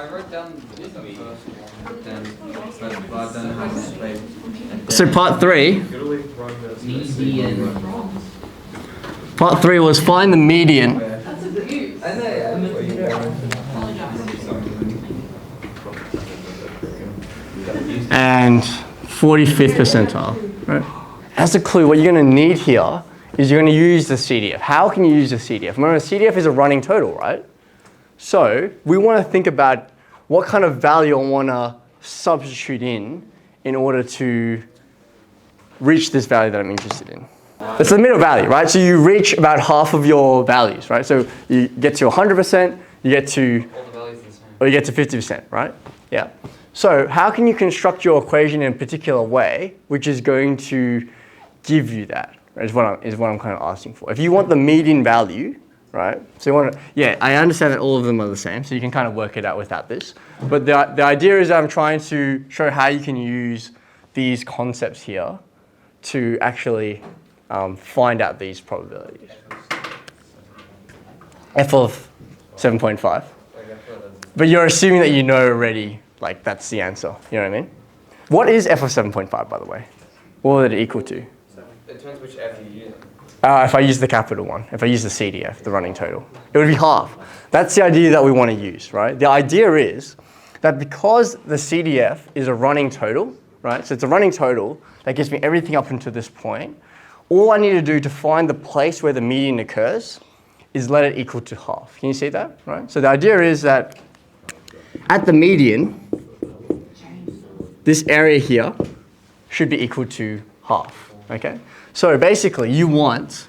I wrote down the first one, then So part 3. Part 3 was find the median. And 45th percentile, right? As a clue, what you're going to need here is you're going to use the CDF. How can you use the CDF? Remember, CDF is a running total, right? So we want to think about what kind of value I want to substitute in order to reach this value that I'm interested in. It's the middle value, right? So you reach about half of your values, right? So you get to 100%, you get to, all the values are the same. or you get to 50%, right? Yeah. So how can you construct your equation in a particular way, which is going to give you that, is what I'm kind of asking for. If you want the median value, right? So you want to, yeah, I understand that all of them are the same, so you can kind of work it out without this. But the idea is that I'm trying to show how you can use these concepts here to actually find out these probabilities. F of 7.5. But you're assuming that you know already, like that's the answer. You know what I mean? What is F of 7.5, by the way? What would it equal to? It depends which F you use. If I use the capital one, if I use the CDF, the running total, it would be half. That's the idea that we want to use, right? The idea is that because the CDF is a running total, right? So it's a running total that gives me everything up until this point. All I need to do to find the place where the median occurs is let it equal to half. Can you see that, right? So the idea is that at the median, this area here should be equal to half, okay? So basically, you want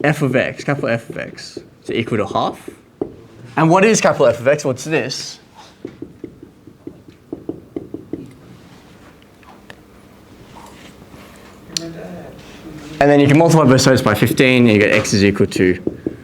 f of x, capital F of x, to equal to half. And what is capital F of x? What's this? And then you can multiply both sides by 15, and you get x is equal to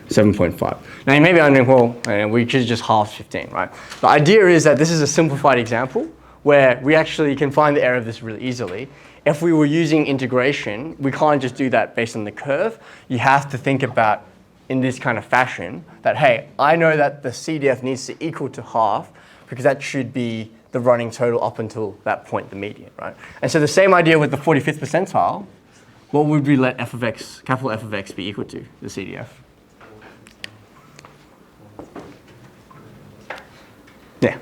7.5. Now you may be wondering, well, we could just halve 15, right? The idea is that this is a simplified example where we actually can find the error of this really easily. If we were using integration, we can't just do that based on the curve. You have to think about in this kind of fashion that, hey, I know that the CDF needs to equal to half because that should be the running total up until that point, the median, right? And so the same idea with the 45th percentile, what would we let f of x, capital F of x, be equal to, the CDF? Yeah.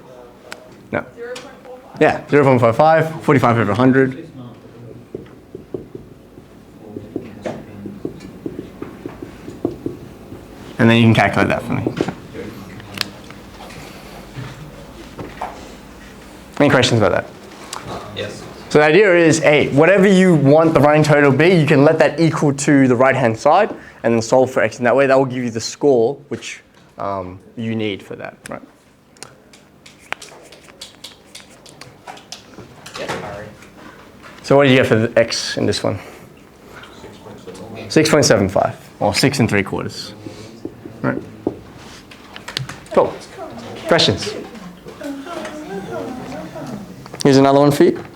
No. 0.45. Yeah, 0.45, 45 over 100. And then you can calculate that for me. Any questions about that? Yes. So the idea is, hey, whatever you want the running total to be, you can let that equal to the right-hand side and then solve for x. And that way, that will give you the score which you need for that, right? Yes, Harry. So what do you get for the x in this one? 6.75, or 6 3/4. Right. Cool. Questions? Here's another one for you.